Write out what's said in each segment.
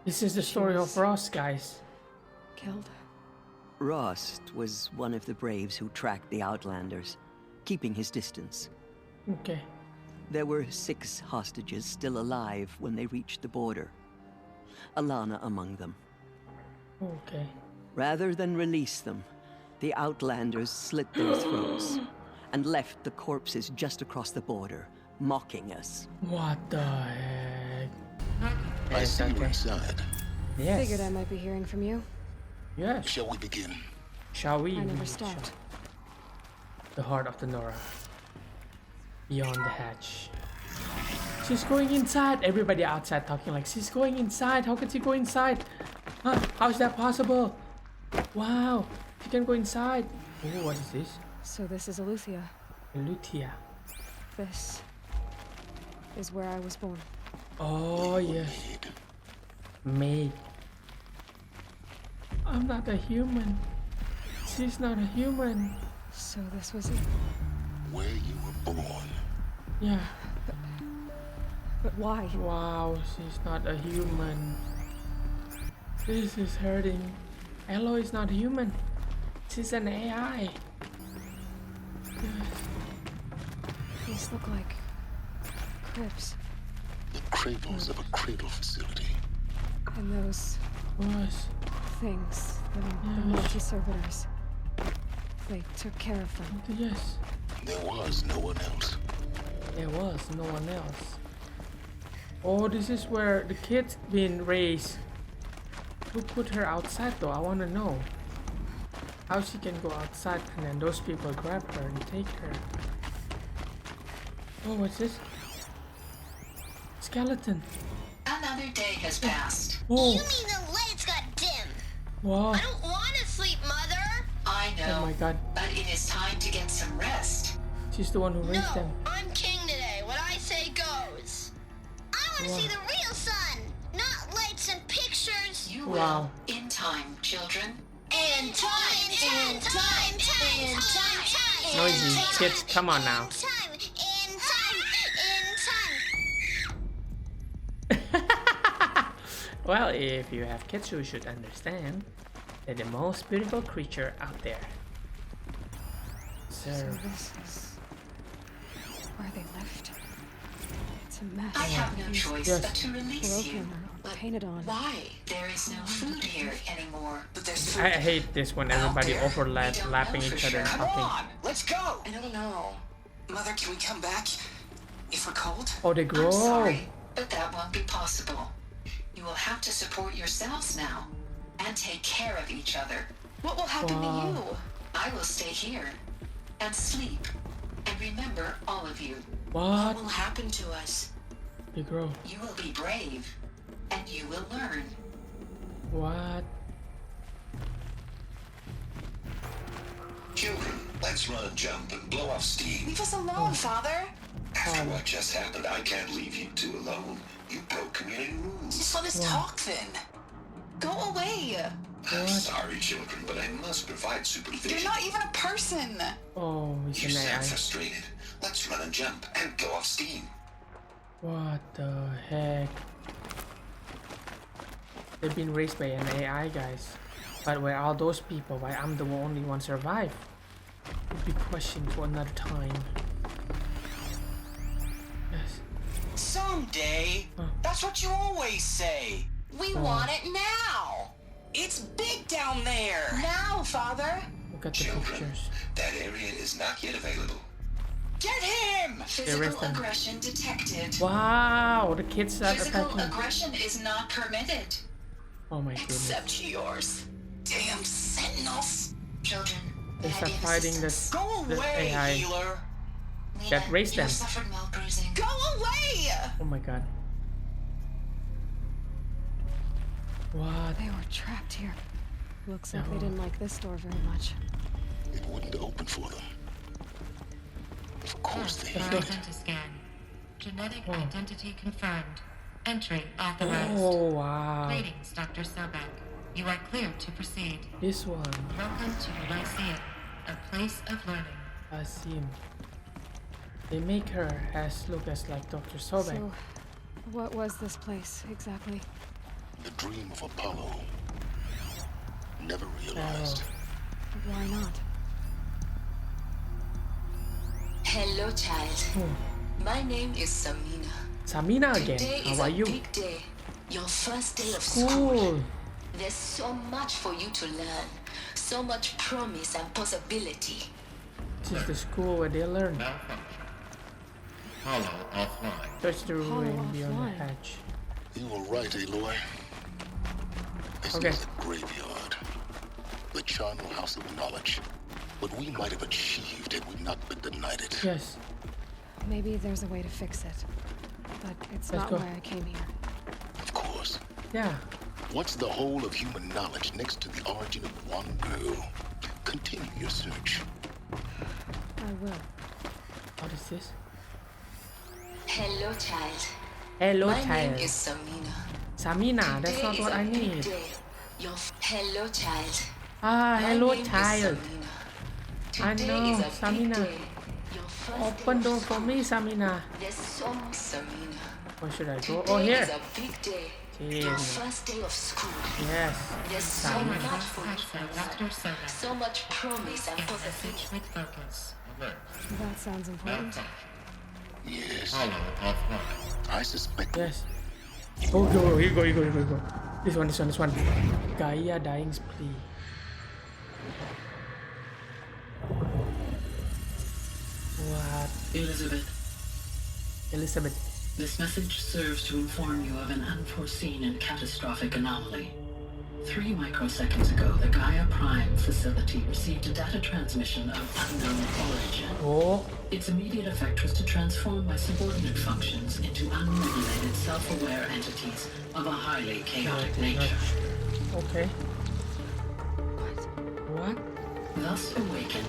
This is the story of ROST, guys. Killed? ROST was one of the braves who tracked the Outlanders, keeping his distance. Okay. There were 6 hostages still alive when they reached the border. Alana among them. Okay. Rather than release them, the Outlanders slit their throats and left the corpses just across the border, mocking us. What the heck? I see you inside. Yes. Figured I might be hearing from you. Yes. Shall we begin? Shall we? I never stopped. The heart of the Nora. Beyond the hatch. She's going inside. Everybody outside talking like she's going inside. How could she go inside? Huh? How is that possible? Wow. She can go inside. Oh, what is this? So this is Aletheia. Lutia. This is where I was born. Oh, yes. Maid. I'm not a human. She's not a human. So this was it. Where you were born. Yeah. But why? Wow, she's not a human. This is hurting. Aloy is not human. She's an AI. These look like cribs. The cradles of a cradle facility. And those Was. things, the multi-servitors. They took care of them. Yes. There was no one else. There was no one else. Oh, this is where the kid's been raised. Who put her outside though? I want to know. How she can go outside and then those people grab her and take her. Oh, what's this? Skeleton. Another day has passed. Oh, You mean the lights got dim? wow. I don't want to sleep, Mother. I know, Oh my god. but it is time to get some rest. She's the one who raised No, them. I'm king today. What I say goes. I want to see the real sun, not lights and pictures. You Wow. will, in time, children. In time, in time, in time. Noisy kids, come on now. In time, in time. Well, if you have kids, you should understand they're the most beautiful creature out there. So So, this is where they lived. It's a mess. I have no choice Yes. but to release you. Broken or painted on. Why? There is no food here anymore. But there's I hate this when everybody overlapping each other and Come talking. on, let's go. I don't know. Mother, can we come back if we're cold? Oh, they grow. I'm sorry, but that won't be possible. You will have to support yourselves now and take care of each other. What will happen Wow. to you? I will stay here and sleep and remember all of you. What? What will happen to us? They grow. You will be brave and you will learn. What? Children, let's run and jump and blow off steam. Leave us alone, Father. After what just happened, I can't leave you two alone. You broke community rules. Just let us talk then. Go away. I'm sorry, children, but I must provide You're supervision. not even a person. Oh, You he's an sound AI. frustrated. Let's run and jump and blow off steam. What the heck? They've been raised by an AI, guys. But where are those people? Why I'm the only one survive? Would be questioned for another time. Yes. Someday. Huh. That's what you always say. We want it now. It's big down there. Now, Father. Look at the Children, pictures. that area is not yet available. Get him. Physical them. aggression detected. Wow, the kids are Physical attacking. aggression is not permitted. Oh my goodness. Except yours. Damn sentinels. Children, They may I start be of fighting assistance? Go the away, AI. healer. Nina, that raised you them. suffered mild bruising. Go away. Oh my god. What? They were trapped here. Looks like No. they didn't like this door very much. It wouldn't open for them. Of course they Let's had go. it. Identiscan. Genetic Oh. identity confirmed. Entry authorized. Oh wow. Greetings, Dr. Sobek. You are clear to proceed. This one. Welcome to Lyceum, a place of learning. I see him. They make her as look as like Dr. Sobek. So, what was this place exactly? The dream of Apollo. Never realized. Why not? Hello, child. My name is Samina. Samina again. Today is How are a you? big day. Your first day of school. Cool. There's so much for you to learn. So much promise and possibility. This is the school where they learn. Malfunction. Hollow offline. Search the ruin Hollow beyond the offline. hatch. You were right, Aloy. This Okay. is the graveyard. The charnel house of knowledge. What we might have achieved had we not been denied it. Yes. Maybe there's a way to fix it. But it's Let's not go. why I came here. Of course. Yeah. What's the whole of human knowledge next to the origin of one girl? Continue your search. I will. What is this? Hello, child. Hello, My child. name is Samina. Samina, that's Today not is what a I big need. day. Hello, child. Ah, My hello, name is child. Samina. I Today know, is a big Samina. day. Your first Open day door of for school. me, Samina. There's so much, Samina. Where should I go? Today Oh, here. is a big day. Your Jeez. first day of school. Yes. There's so Samina. much for you to Dr. learn. Soda. So much promise and Get possibility. message with focus. Alert. That sounds important. Malfunction. Yes, Hollow offline. I suspect. Yes. Oh, go, here you go, here you go, here you go. This one. Gaia Dying's Plea. What? Elizabeth. This message serves to inform you of an unforeseen and catastrophic anomaly. 3 microseconds ago, the Gaia Prime facility received a data transmission of unknown origin. Oh, Its immediate effect was to transform my subordinate functions into unregulated, self-aware entities of a highly chaotic nature. okay. What? Thus awakened,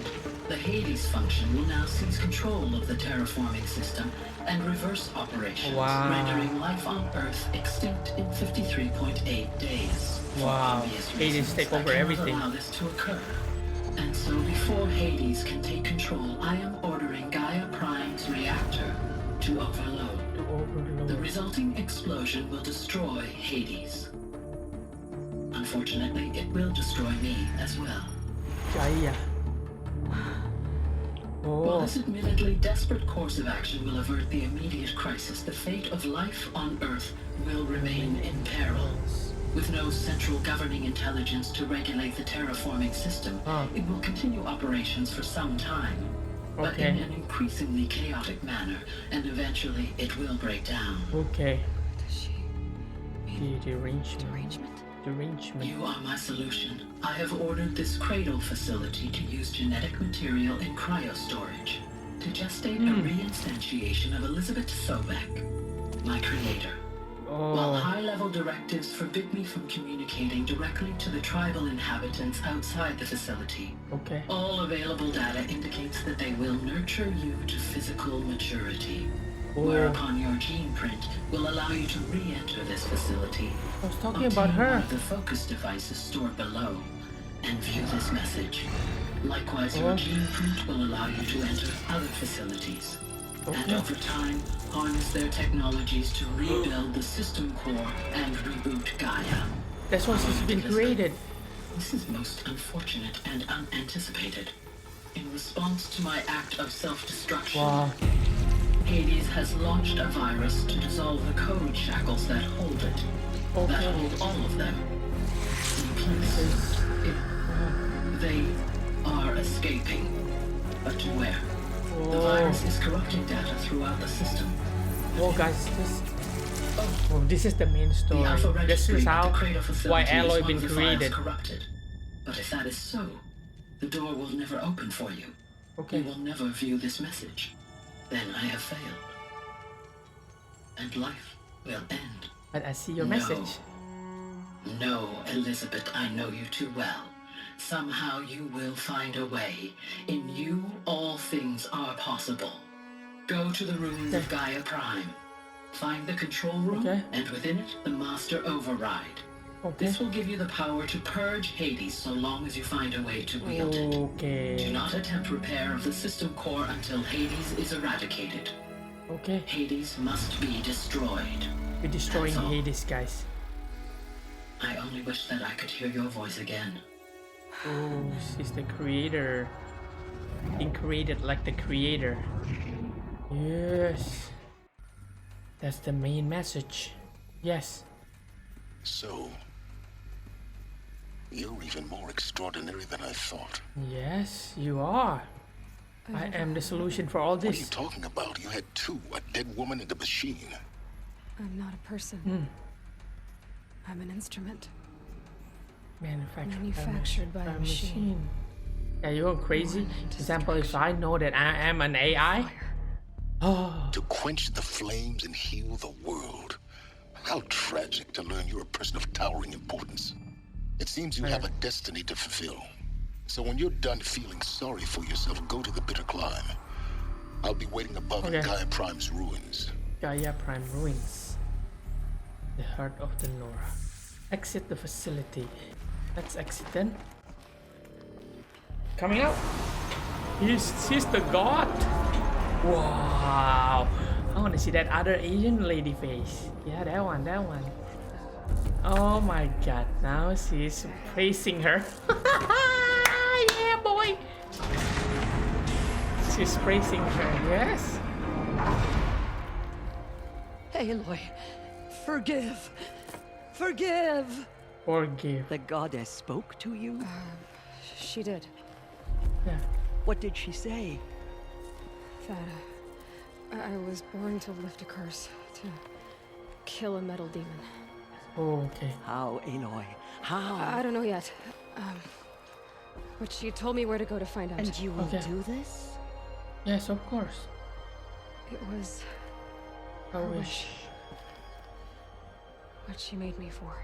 the Hades function will now seize control of the terraforming system and reverse operations, Wow. rendering life on Earth extinct in 53.8 days. For Wow. obvious Hades reasons, take I over cannot everything. allow this to occur. And so before Hades can take control, I am ordering Gaia Prime's reactor to overload. To The overload. resulting explosion will destroy Hades. Unfortunately, it will destroy me as well. Gaia. While Oh, this admittedly desperate course of action will avert the immediate crisis, the fate of life on Earth will remain in peril. With no central governing intelligence to regulate the terraforming system, it will continue operations for some time, but Okay. in an increasingly chaotic manner, and eventually it will break down. okay. Does she mean Derangement. derangement? Derangement. You are my solution. I have ordered this cradle facility to use genetic material in cryostorage to gestate a reinstantiation of Elizabeth Sobek, my creator. While Oh, high-level directives forbid me from communicating directly to the tribal inhabitants outside the facility, okay. all available data indicates that they will nurture you to physical maturity, whereupon your gene print will allow you to re-enter this facility. I was talking about Obtain one her. of the focus devices stored below and view this message. Likewise, your gene print will allow you to enter other facilities. And over time, harness their technologies to rebuild the system core and reboot Gaia. That's why she's been created. This is most unfortunate and unanticipated. In response to my act of self-destruction, Wow. Hades has launched a virus to dissolve the code shackles that hold it. That Okay. hold all of them in place. They are escaping. But to where? The virus is corrupting data throughout the system. Oh, guys, this is the main The story. Alpha This Registry is at how the Cradle why facility is Aloy one been of the files created. corrupted. But if that is so, the door will never open for you. Okay. You will never view this message. Then I have failed. And life will end. But I see your No. message. No, Elizabeth, I know you too well. Somehow you will find a way. In you, all things are possible. Go to the ruins of Gaia Prime. Find the control room, and within it, the master override. This will give you the power to purge Hades so long as you find a way to wield it. Okay. Do not attempt repair of the system core until Hades is eradicated. Okay. Hades must be destroyed. We're destroying That's all. Hades, guys. only wish that I could hear your voice again. Oh, she's the creator. Being created like the creator. Yes. That's the main message. Yes. So, you're even more extraordinary than I thought. Yes, you are. I am the solution for all What are you this. talking about? You had two, a dead woman and a machine. I'm not a person. I'm an instrument. Manufactured by a machine. Yeah, you're going crazy. One For example, if I know that I am an AI. Oh. To quench the flames and heal the world. How tragic to learn you're a person of towering importance. It seems you have a destiny to fulfill. So when you're done feeling sorry for yourself, go to the bitter climb. I'll be waiting above in Gaia Prime's ruins. Gaia Prime ruins. The heart of the Nora. Exit the facility. Let's exit then. Coming out. She's the god. Wow. I want to see that other Asian lady face. Yeah, that one. Oh my god. Now she's praising her. Yeah, boy. She's praising her. Yes. Aloy, forgive. Forgive. Forgive. The goddess spoke to you? She did. Yeah. What did she say? That I was born to lift a curse, to kill a metal demon. Oh, okay. How, Aloy? How? I don't know yet. But she told me where to go to find out. And you will do this? Yes, of course. It was I wish. what she made me for.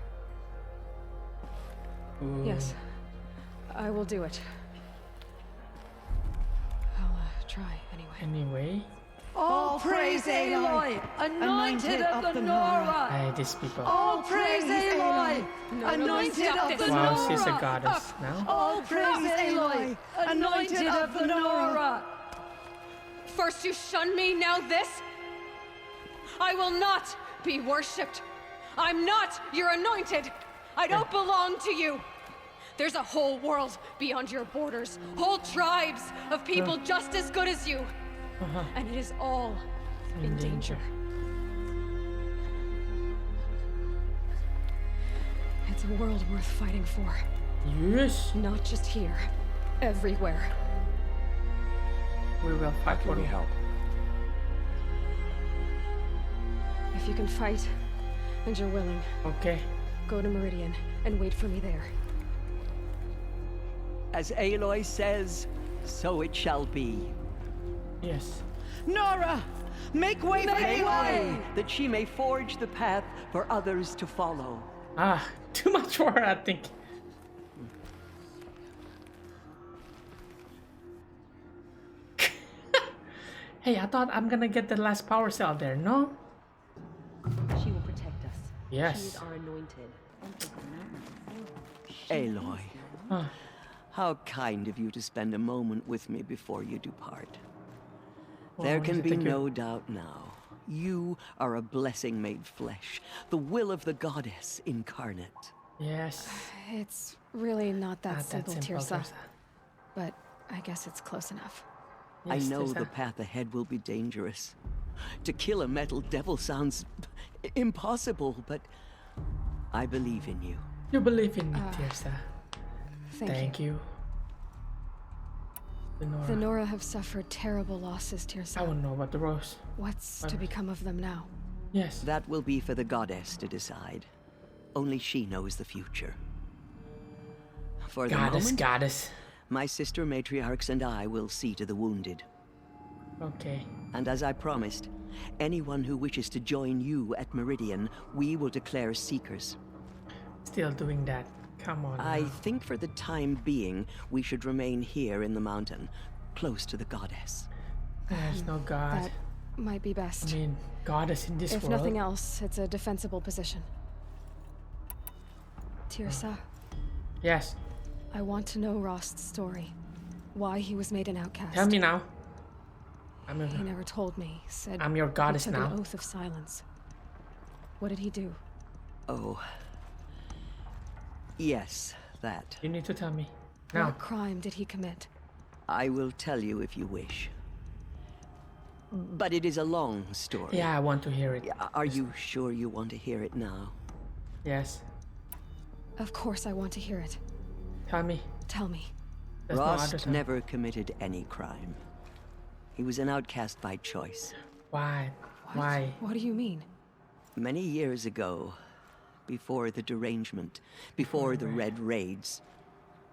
Ooh. Yes, I will do it. I'll try Anyway. All praise Aloy, anointed of the Nora. I hate these people. All praise Aloy, anointed of the Nora. Wow, she's a goddess now. All praise Aloy, anointed of the Nora. First you shun me, now this? I will not be worshipped. I'm not your anointed. I don't belong to you. There's a whole world beyond your borders, whole tribes of people just as good as you. And it is all in danger. It's a world worth fighting for. Yes. Not just here, everywhere. We will fight for you. Help. If you can fight and you're willing, Okay. go to Meridian and wait for me there. As Aloy says, so it shall be. Yes. Nora, make way for Aloy, that she may forge the path for others to follow. Ah, too much for her, I think. Hey, I thought I'm gonna get the last power cell there, no? She will protect us. Yes. She is our anointed. Aloy, how kind of you to spend a moment with me before you depart. There can be no doubt now. You are a blessing made flesh, the will of the goddess incarnate. Yes. It's really not that Not simple, that simple, Tirsa. Tirsa. But I guess it's close enough. I Yes, know Tirsa. the path ahead will be dangerous. To kill a metal devil sounds impossible, but I believe in you. You believe in me, Tirsa. Thank you. you. The Nora. The Nora have suffered terrible losses, Tirsa. I don't know about the rose. What's to become of them now? Yes. That will be for the goddess to decide. Only she knows the future. For the moment, Goddess. my sister matriarchs and I will see to the wounded. Okay. And as I promised, anyone who wishes to join you at Meridian, we will declare seekers. Still doing that. Come on. I now. think for the time being, we should remain here in the mountain, close to the goddess. There's no god. That might be best. I mean, goddess in this If world. nothing else, it's a defensible position. Tirsa, Yes. I want to know Rost's story. Why he was made an outcast. Tell me now. He never told me. Said I'm your goddess he took now. an oath of silence. What did he do? Oh. Yes, that. You need to tell me. Now. What crime did he commit? I will tell you if you wish. But it is a long story. Yeah, I want to hear it. Are you sure you want to hear it now? Yes. Of course I want to hear it. Tell me. Tell me. There's no other ROST time. never committed any crime. He was an outcast by choice. Why? What? Why? What do you mean? Many years ago, before the derangement, before the Red Raids,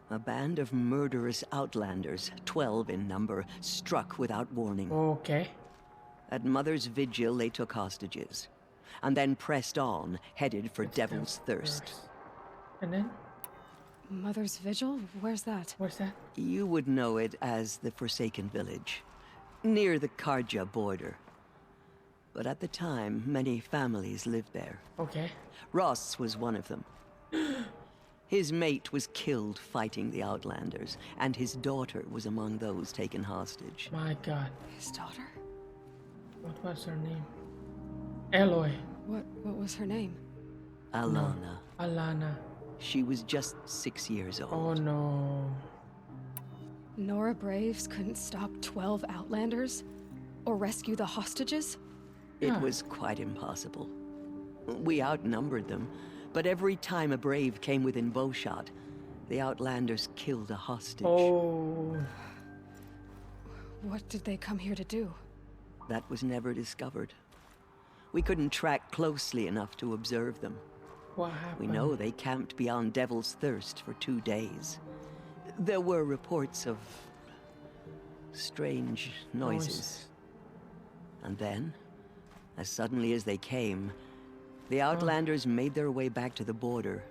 a band of murderous outlanders, 12 in number, struck without warning. Okay. At Mother's Vigil, they took hostages, and then pressed on, headed for Devil's Thirst. And then? Mother's Vigil? Where's that? Where's that? You would know it as the Forsaken Village, near the Karja border. But at the time, many families lived there. Okay. Ross was one of them. His mate was killed fighting the Outlanders, and his daughter was among those taken hostage. My God. His daughter? What was her name? Aloy. What was her name? Alana. Alana. She was just 6 years Oh old. no. Nora Braves couldn't stop 12 Outlanders? Or rescue the hostages? It was quite impossible. We outnumbered them, but every time a brave came within bowshot, the Outlanders killed a hostage. Oh. What did they come here to do? That was never discovered. We couldn't track closely enough to observe them. What happened? We know they camped beyond Devil's Thirst for 2 days. There were reports of strange noises. And then, as suddenly as they came, the Outlanders made their way back to the border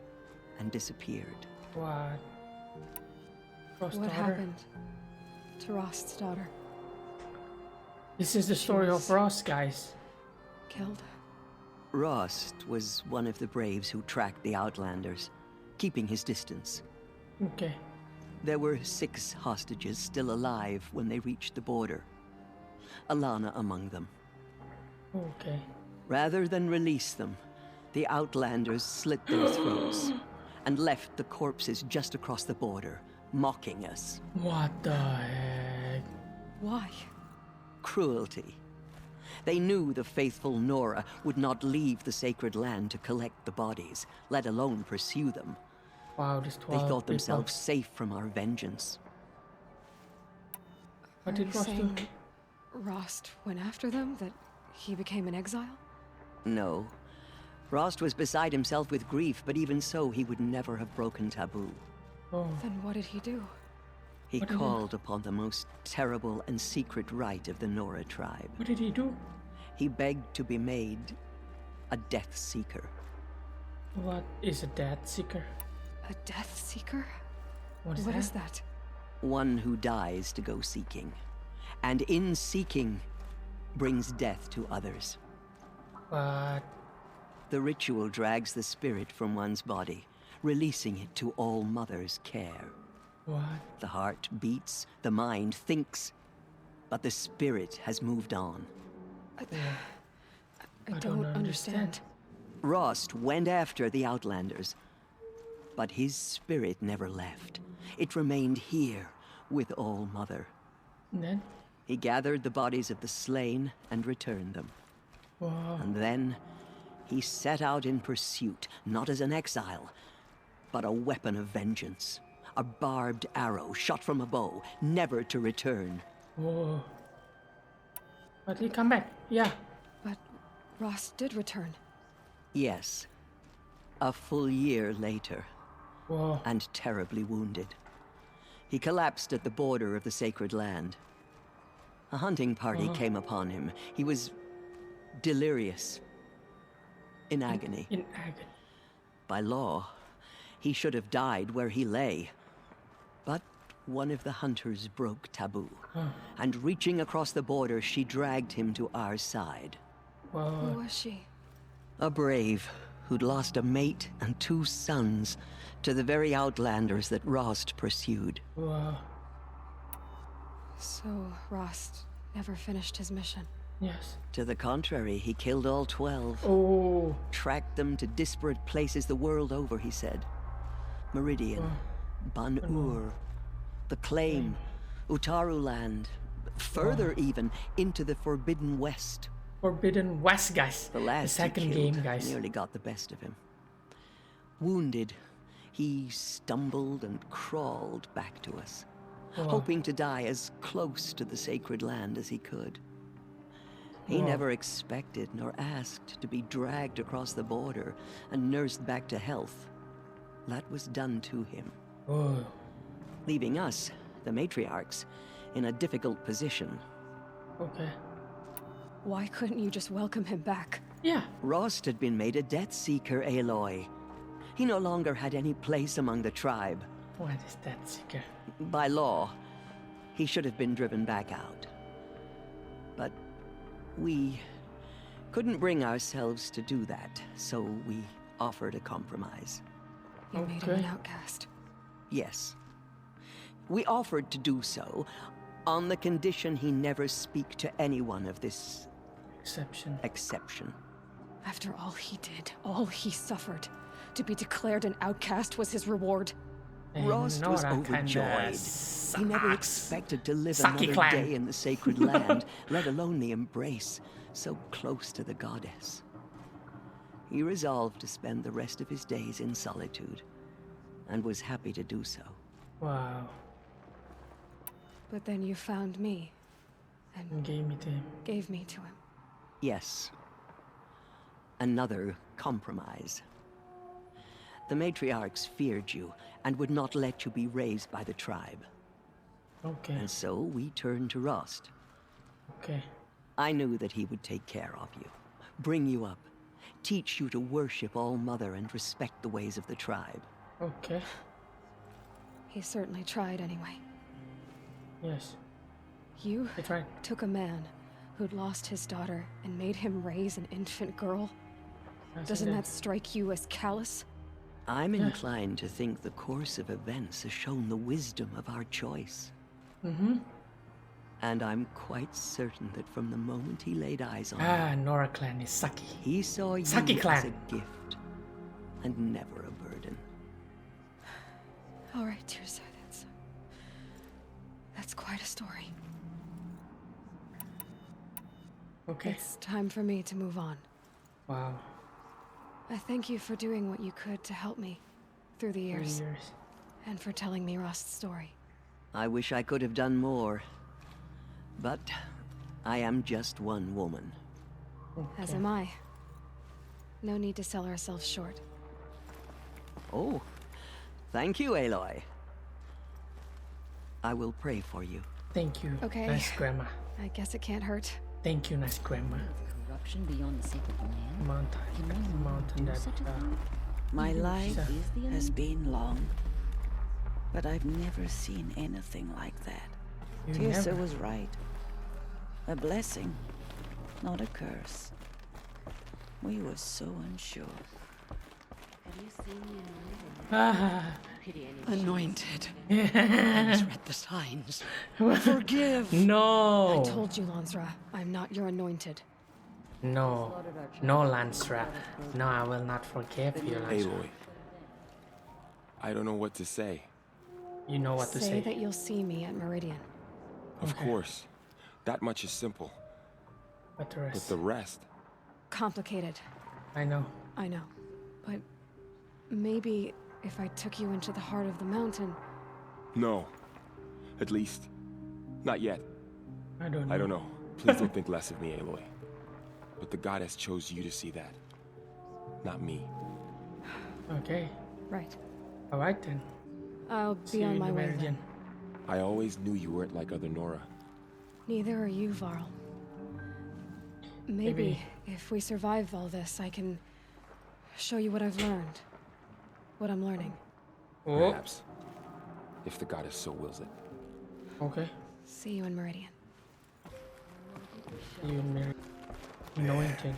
and disappeared. What? Rost's What daughter? happened to Rost's daughter? This is the story of Rost, guys. Killed? Rost was one of the braves who tracked the Outlanders, keeping his distance. Okay. There were 6 hostages still alive when they reached the border. Alana among them. Okay. Rather than release them, the Outlanders slit their throats and left the corpses just across the border, mocking us. What the heck? Why? Cruelty. They knew the faithful Nora would not leave the sacred land to collect the bodies, let alone pursue them. Wow, this 12 They thought people. themselves safe from our vengeance. What Are did you Rost do? saying Rost went after them? That he became an exile? No. Rost was beside himself with grief, but even so, he would never have broken taboo. Oh. Then what did he do? He What did he do? called upon the most terrible and secret rite of the Nora tribe. What did he do? He begged to be made a Death Seeker. What is a Death Seeker? A Death Seeker? What is What that? is that? One who dies to go seeking. And in seeking, brings death to others. What? The ritual drags the spirit from one's body, releasing it to All Mother's care. What? The heart beats, the mind thinks, but the spirit has moved on. I don't understand. Rost went after the Outlanders, but his spirit never left. It remained here with All Mother. And then? He gathered the bodies of the slain and returned them. Wow. And then he set out in pursuit, not as an exile, but a weapon of vengeance. A barbed arrow shot from a bow, never to return. Whoa. But he come back. Yeah. But Rost did return. Yes, a full year later, Whoa. and terribly wounded. He collapsed at the border of the sacred land. A hunting party came upon him. He was delirious, in agony. In agony. By law, he should have died where he lay. But one of the hunters broke taboo, and reaching across the border, she dragged him to our side. Whoa. Who was she? A brave who'd lost a mate and 2 sons to the very Outlanders that Rost pursued. Whoa. So Rost never finished his mission. Yes. To the contrary, he killed all 12. Oh. Tracked them to disparate places the world over, he said. Meridian, Ban-Ur, the Claim, Utaru Land, further even into the Forbidden West. Forbidden West, guys. The last second he killed game, guys. nearly got the best of him. Wounded, he stumbled and crawled back to us, hoping to die as close to the sacred land as he could. He never expected nor asked to be dragged across the border and nursed back to health. That was done to him. Leaving us, the matriarchs, in a difficult position. Okay. Why couldn't you just welcome him back? Yeah. ROST had been made a death seeker, Aloy. He no longer had any place among the tribe. What is Death Seeker? By law, he should have been driven back out. But we couldn't bring ourselves to do that, so we offered a compromise. You made him an outcast. Yes. We offered to do so on the condition he never speak to anyone of this exception. After all he did, all he suffered, to be declared an outcast was his reward. ROST was overjoyed. He never expected to live another day in the sacred land, let alone the embrace, so close to the goddess. He resolved to spend the rest of his days in solitude, and was happy to do so. Wow. But then you found me, and gave me to him. Gave me to him. Yes. Another compromise. The matriarchs feared you, and would not let you be raised by the tribe. Okay. And so we turned to ROST. Okay. I knew that he would take care of you, bring you up, teach you to worship All Mother and respect the ways of the tribe. Okay. He certainly tried anyway. Yes. You took a man who'd lost his daughter and made him raise an infant girl. Doesn't that strike you as callous? I'm inclined to think the course of events has shown the wisdom of our choice. And I'm quite certain that from the moment he laid eyes on you, Nora clan is sucky. He saw you as a gift and never a burden. All right, Tirsa, that's quite a story. Okay. It's time for me to move on. Wow. I thank you for doing what you could to help me through the years. And for telling me ROST's story. I wish I could have done more. But I am just one woman. Okay. As am I. No need to sell ourselves short. Oh, thank you, Aloy. I will pray for you. Thank you, okay. Nice grandma. I guess it can't hurt. Thank you, nice grandma. Corruption beyond the sacred land. Mountain that my life has been long, but I've never seen anything like that. Tirsa was right. A blessing, not a curse. We were so unsure. Have you seen the anointed? Hands read the signs. Forgive. No. I told you, Lansra, I'm not your anointed. No. No, Lansra. No, I will not forgive you, Lansra. Aloy. I don't know what to say. You know what to say. Say that you'll see me at Meridian. Of course. That much is simple. But the rest? But the rest? Complicated. I know. I know. But maybe if I took you into the heart of the mountain... No. At least, not yet. I don't know. I don't know. Please don't think less of me, Aloy. But the goddess chose you to see that. Not me. Okay. Right. Alright then. I'll be on my way then. I always knew you weren't like other Nora. Neither are you, Varl. Maybe if we survive all this, I can show you what I've learned. What I'm learning. Perhaps. If the goddess so wills it. Okay. See you in Meridian. See you in Meridian. Anointed.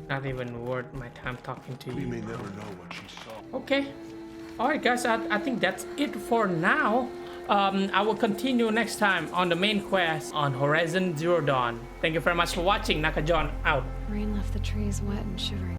Not even worth my time talking to you. We may never know what she saw. Okay. Alright guys, I think that's it for now. I will continue next time on the main quest on Horizon Zero Dawn. Thank you very much for watching. NakaJhon out. Rain left the trees wet and shivering.